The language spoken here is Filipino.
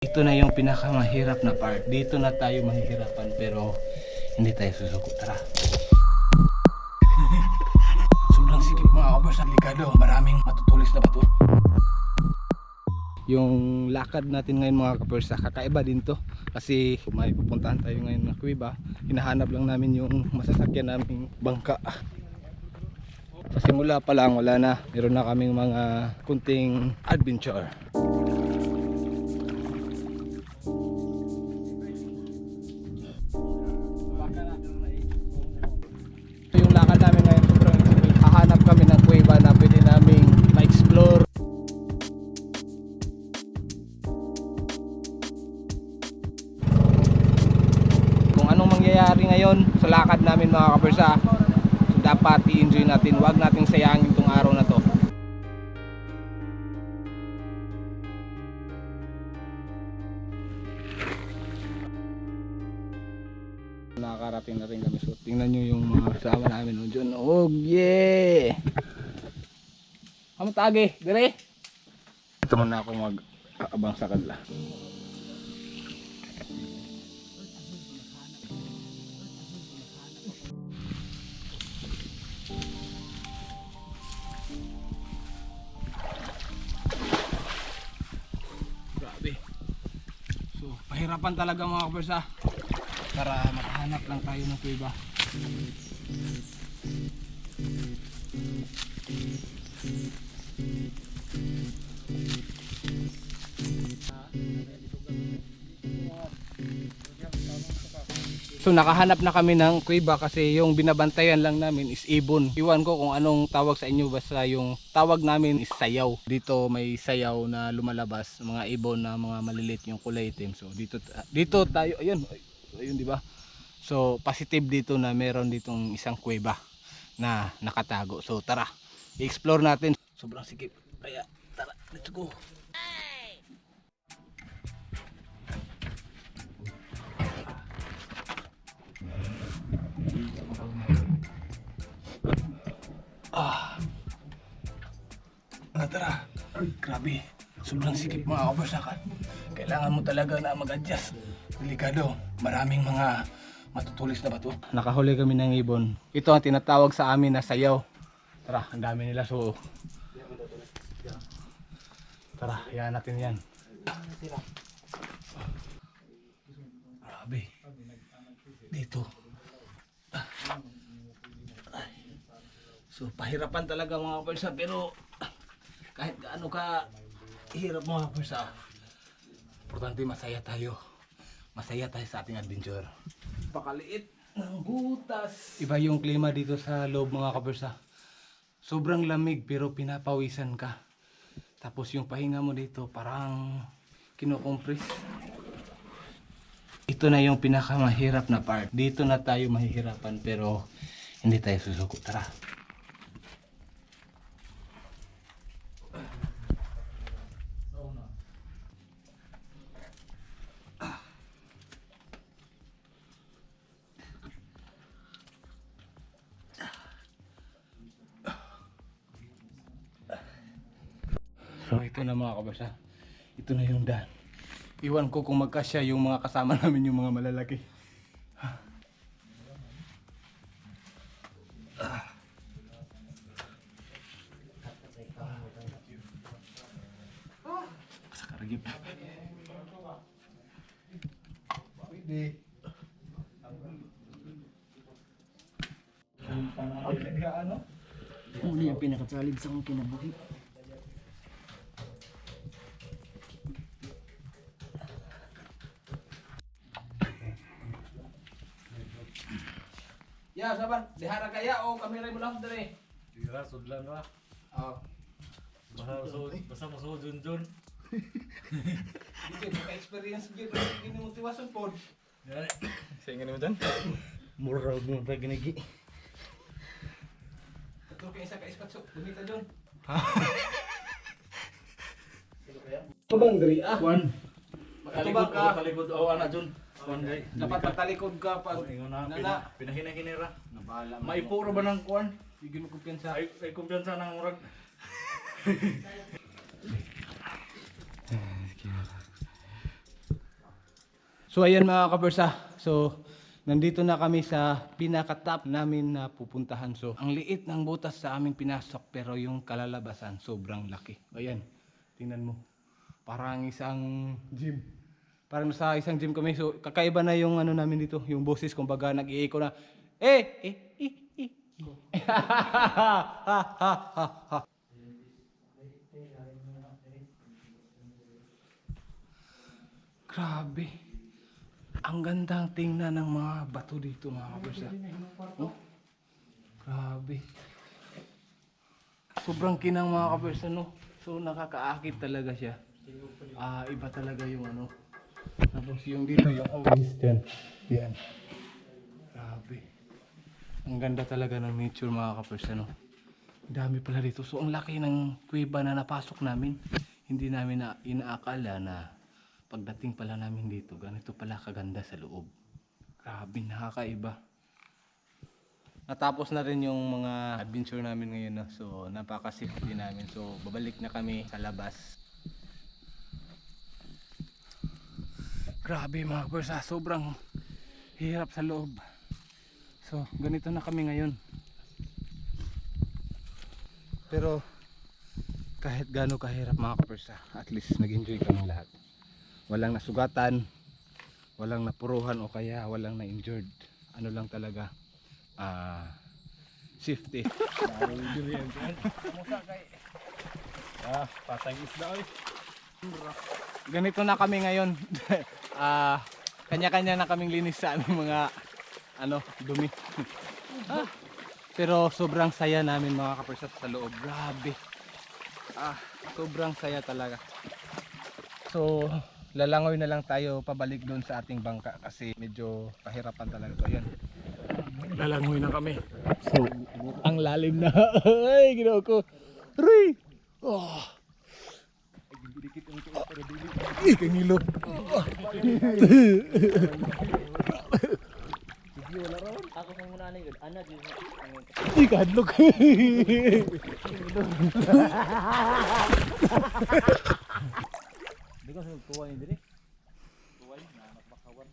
Ito na yung pinakamahirap na part. Dito na tayo mahihirapan pero hindi tayo susuko. Tara. Sobrang sikip mga kabers, delikado. Maraming matutulis na bato. Yung lakad natin ngayon mga kabers, kakaiba din to. Kasi may pupuntahan tayo ngayon ng kuweba. Hinahanap lang namin yung masasakyan naming bangka. Sa simula pa lang wala na. Meron na kaming mga kunting adventure. Yung lakad namin ngayon sobrang exciting. Hahanap kami ng kuweba na pwede naming ma-explore. Kung anong mangyayari ngayon sa lakad namin mga kapersa, so dapat i-enjoy natin. Huwag nating sayangin itong araw na to. Nakakarating na rin kami. So tingnan nyo yung mga kasama namin noon dyan. Oh yeah! Kamu tagi, dire? Ito muna ako mag-aabang sa kanila. Grabe. So pahirapan talaga mga kapersa para makahanap lang tayo ng kuweba. So nakahanap na kami ng kuweba kasi yung binabantayan lang namin is ibon. Iwan ko kung anong tawag sa inyo, basta yung tawag namin is sayaw. Dito may sayaw na lumalabas, mga ibon na mga malilit yung kulay itim. So dito tayo, ayun, di ba? So positive dito na meron ditong isang kuweba na nakatago. So tara, i-explore natin. Sobrang sikip. Kaya tara, let's go. Tara. Ay, grabe. Sobrang sikip mga kabarsakan. Kailangan mo talaga na mag-adjust. Delikado. Maraming mga matutulis na bato. Nakahuli kami ng ibon. Ito ang tinatawag sa amin na sayaw. Tara, ang dami nila. So tara, hayaan natin yan. Grabe. Dito. So pahirapan talaga mga kabarsa, pero kahit gaano ka hirap mga kabarsa, importante masaya tayo. Masaya tayo sa ating adventure. Pakaliit ng butas. Iba yung klima dito sa loob mga kabarsa. Sobrang lamig pero pinapawisan ka. Tapos yung pahinga mo dito parang kinokompress. Ito na yung pinakamahirap na part. Dito na tayo mahihirapan pero hindi tayo susuko. Tara. So ito na mga kabarsa, ito na yung daan. Iwan ko kung magkasya yung mga kasama namin, yung mga malalaki. Sa karagip. Pwede. Ano yung pinakasalig sa akong kinabuhi? Ya, sabar. Dihara kaya o kamera mo lang dere. Tira, sudlan ra. Oh. Basta masud Junjun. Sige, maka-experience gyud gini mo tiwason pod. Sa ingin mo dyan? Mura mo pa ginagi. Ito kay isa ka espatso, bumita doon. Tubang diri ah. Kwan. Makatubang ka. Talikod o ana Jun. Kwan gay. Dapat patalikod ka pag Ingon na nana. pinahina-hinira. Nabala mo. Maipuro ba ng kwan? Bigyan mo kumpiyansa. Ay kumpiyansa ng murag. So ayan mga kapersa. So nandito na kami sa pinaka-top namin na pupuntahan. So ang liit ng butas sa aming pinasok pero yung kalalabasan sobrang laki. Ayan, tingnan mo. Parang isang gym. Parang sa isang gym kami. So kakaiba na yung ano namin dito, yung boses kumbaga nag-i-echo na Grabe. Ang gandang tingnan ng mga bato dito mga kapersa. Oh, grabe. Sobrang kinang mga kapersa, no? So nakakaakit talaga siya. Iba talaga yung ano. Tapos yung dito yung always yan. Yan. Grabe. Ang ganda talaga ng nature mga kapersa, no? Dami pala dito. So ang laki ng kuweba na napasok namin. Hindi namin na inaakala na pagdating pala namin dito, ganito pala kaganda sa loob. Grabe, nakakaiba. Natapos na rin yung mga adventure namin ngayon, no? So napaka-safety namin. So babalik na kami sa labas. Grabe mga kapersa, sobrang hirap sa loob. So ganito na kami ngayon. Pero kahit gaano kahirap mga kapersa, at least nag-enjoy kami lahat. Walang nasugatan, walang napuruhan o kaya walang na-injured. Ano lang talaga, safety. Patang isda oy. Ganito na kami ngayon. Kanya-kanya na kaming linis sa aming mga dumi. Pero sobrang saya namin mga kapersat sa loob. Grabe. Sobrang saya talaga. So lalangoy na lang tayo pabalik doon sa ating bangka kasi medyo pahirapan talaga to. Ayan, lalangoy na kami. So ang lalim na. Ay ginawa ko Ray. Kanilo. Ako sa muna na yun. Ana, dito. Kadlok. Hindi ko sa tuwa yun din eh. Tuwa yun, nakakakawan.